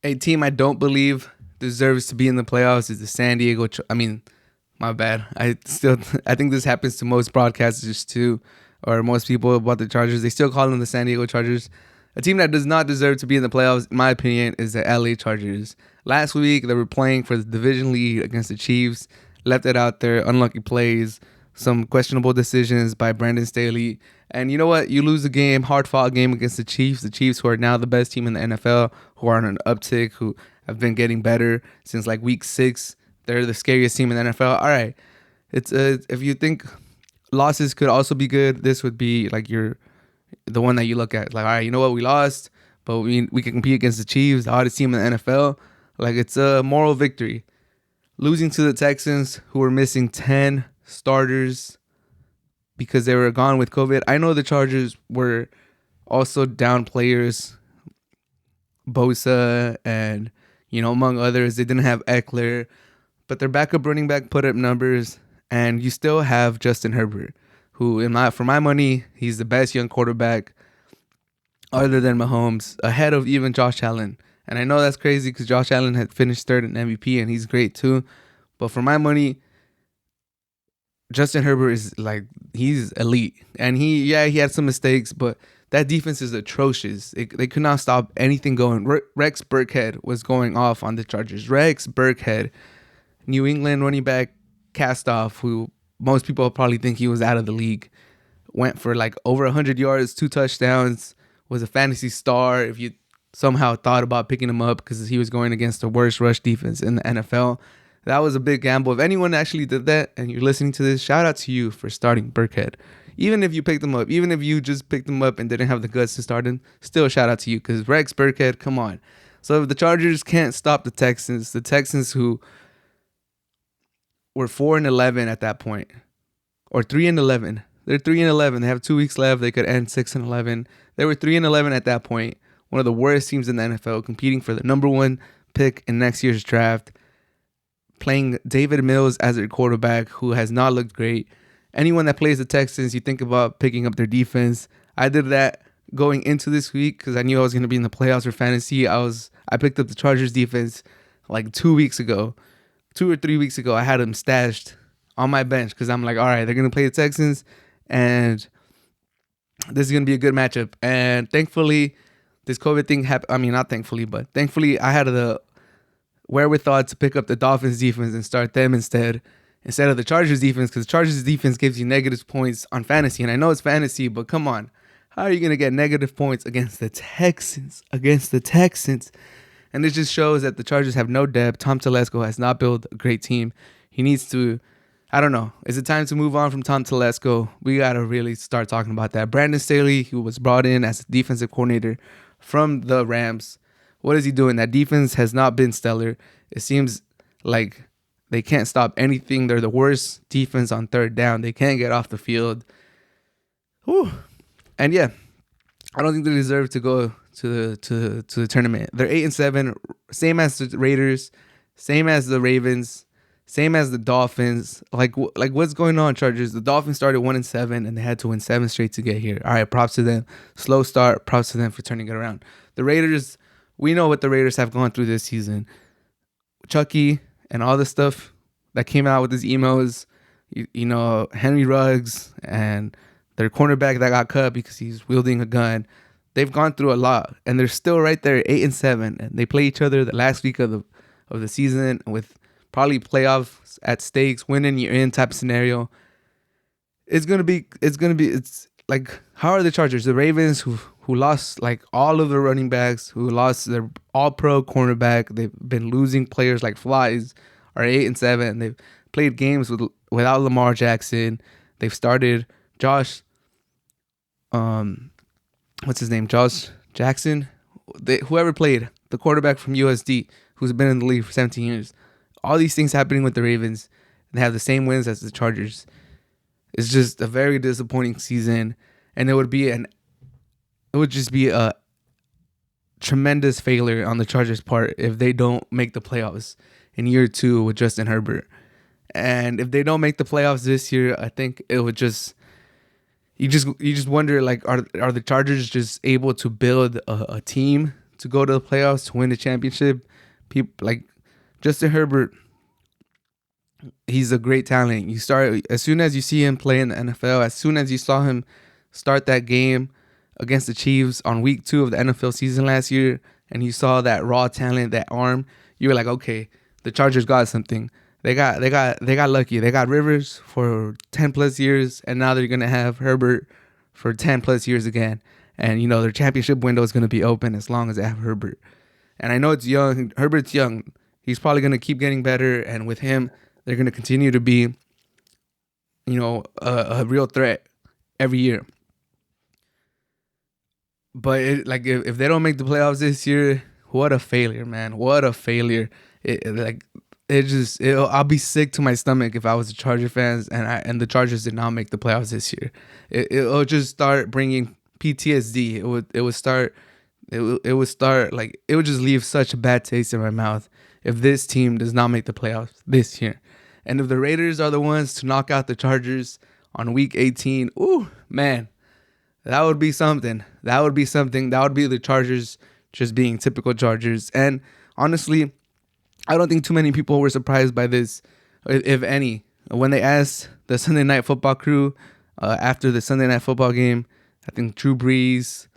A team I don't believe deserves to be in the playoffs is the San Diego. My bad. I think this happens to most broadcasters too, or most people about the Chargers. They still call them the San Diego Chargers. A team that does not deserve to be in the playoffs, in my opinion, is the LA Chargers. Last week, they were playing for the division lead against the Chiefs. Left it out there. Unlucky plays. Some questionable decisions by Brandon Staley. And you know what? You lose a game, hard-fought game against the Chiefs. The Chiefs, who are now the best team in the NFL, who are on an uptick, who have been getting better since like week 6. They're the scariest team in the NFL. All right. It's if you think losses could also be good, this would be like the one that you look at. Like, all right, you know what? We lost, but we can compete against the Chiefs, the hottest team in the NFL. Like, it's a moral victory. Losing to the Texans, who were missing 10 starters because they were gone with COVID. I know the Chargers were also down players, Bosa and, among others. They didn't have Eckler, but their backup running back put up numbers, and you still have Justin Herbert, who, for my money, he's the best young quarterback other than Mahomes, ahead of even Josh Allen. And I know that's crazy because Josh Allen had finished third in MVP, and he's great too. But for my money, Justin Herbert is he's elite. And he had some mistakes, but that defense is atrocious. They could not stop anything going. Rex Burkhead was going off on the Chargers. Rex Burkhead, New England running back, cast off, who most people probably think he was out of the league. Went for over 100 yards, 2 touchdowns, was a fantasy star if you somehow thought about picking him up because he was going against the worst rush defense in the NFL. That was a big gamble. If anyone actually did that and you're listening to this, shout out to you for starting Burkhead. Even if you picked him up, even if you just picked him up and didn't have the guts to start him, still shout out to you because Rex Burkhead, come on. So if the Chargers can't stop the Texans who were 4-11 at that point, or 3-11. They're 3-11. They have 2 weeks left. They could end 6-11. They were 3-11 at that point. One of the worst teams in the NFL, competing for the number 1 pick in next year's draft, playing David Mills as their quarterback, who has not looked great. Anyone that plays the Texans, you think about picking up their defense. I did that going into this week because I knew I was going to be in the playoffs for fantasy. I picked up the Chargers defense 2 weeks ago. 2 or 3 weeks ago, I had them stashed on my bench because I'm like, all right, they're going to play the Texans, and this is going to be a good matchup. And thankfully, this COVID thing happened. I mean, not thankfully, but thankfully, I had the wherewithal to pick up the Dolphins defense and start them instead of the Chargers defense, because the Chargers defense gives you negative points on fantasy. And I know it's fantasy, but come on. How are you going to get negative points against the Texans? And it just shows that the Chargers have no depth. Tom Telesco has not built a great team. He needs to, I don't know. Is it time to move on from Tom Telesco? We got to really start talking about that. Brandon Staley, who was brought in as a defensive coordinator from the Rams. What is he doing? That defense has not been stellar. It seems like they can't stop anything. They're the worst defense on third down. They can't get off the field. Whew. And yeah, I don't think they deserve to go to the tournament. They're 8-7, same as the Raiders, same as the Ravens, same as the Dolphins. Like what's going on, Chargers? The Dolphins started 1-7 and they had to win 7 straight to get here. All right, props to them. Slow start. Props to them for turning it around. The Raiders, we know what the Raiders have gone through this season. Chucky and all the stuff that came out with his emos, Henry Ruggs and their cornerback that got cut because he's wielding a gun. They've gone through a lot, and they're still right there, 8-7, and they play each other the last week of the season with probably playoffs at stakes, winning you're in type of scenario. It's like, how are the Chargers? The Ravens who lost all of their running backs, who lost their all-pro cornerback, they've been losing players like flies, are 8-7. They've played games without Lamar Jackson. They've started Josh Jackson, whoever played, the quarterback from USD, who's been in the league for 17 years. All these things happening with the Ravens, and they have the same wins as the Chargers. It's just a very disappointing season, and it would just be a tremendous failure on the Chargers' part if they don't make the playoffs in year 2 with Justin Herbert. And if they don't make the playoffs this year, I think it would just you just wonder, are the Chargers just able to build a team to go to the playoffs to win the championship. People like Justin Herbert, he's a great talent. You start as soon as you see him play in the NFL, as soon as you saw him start that game against the Chiefs on week 2 of the NFL season last year, and you saw that raw talent, that arm, you were like, okay, the Chargers got something. They got lucky. They got Rivers for 10 plus years, and now they're gonna have Herbert for 10 plus years again. And you know their championship window is gonna be open as long as they have Herbert. And I know it's young. Herbert's young. He's probably gonna keep getting better, and with him, they're gonna continue to be, you know, a real threat every year. But if they don't make the playoffs this year, what a failure, man! What a failure! I'll be sick to my stomach if I was a Charger fans and the Chargers did not make the playoffs this year. It'll just start bringing PTSD. It would just leave such a bad taste in my mouth if this team does not make the playoffs this year. And if the Raiders are the ones to knock out the Chargers on week 18, ooh, man, that would be something. That would be something. That would be the Chargers just being typical Chargers. And honestly, I don't think too many people were surprised by this, if any. When they asked the Sunday Night Football crew after the Sunday Night Football game, I think Drew Brees,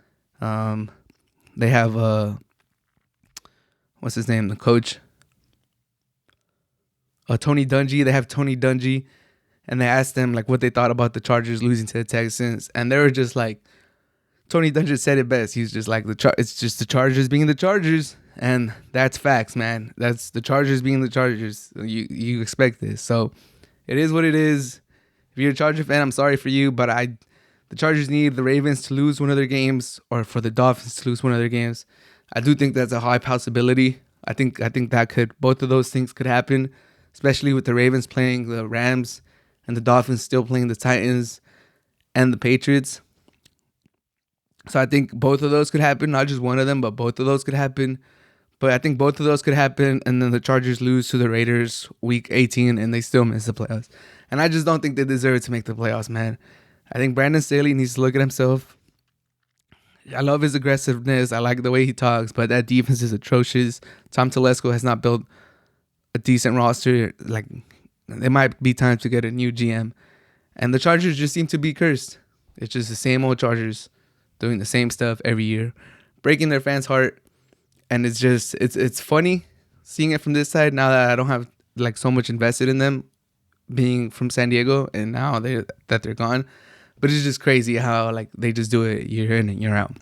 they have, what's his name, the coach? Tony Dungy. They have Tony Dungy. And they asked them like what they thought about the Chargers losing to the Texans. And they were just like, Tony Dungy said it best. He's just like, it's just the Chargers being the Chargers. And that's facts, man. That's the Chargers being the Chargers. You expect this. So it is what it is. If you're a Charger fan, I'm sorry for you. But the Chargers need the Ravens to lose one of their games or for the Dolphins to lose one of their games. I do think that's a high possibility. I think that both of those things could happen, especially with the Ravens playing the Rams and the Dolphins still playing the Titans and the Patriots. So I think both of those could happen. Not just one of them, but both of those could happen. But I think both of those could happen, and then the Chargers lose to the Raiders week 18, and they still miss the playoffs. And I just don't think they deserve to make the playoffs, man. I think Brandon Staley needs to look at himself. I love his aggressiveness. I like the way he talks, but that defense is atrocious. Tom Telesco has not built a decent roster. Like, it might be time to get a new GM. And the Chargers just seem to be cursed. It's just the same old Chargers doing the same stuff every year, breaking their fans' heart. And it's just, it's funny seeing it from this side now that I don't have like so much invested in them being from San Diego and now they're gone. But it's just crazy how like they just do it year in and year out.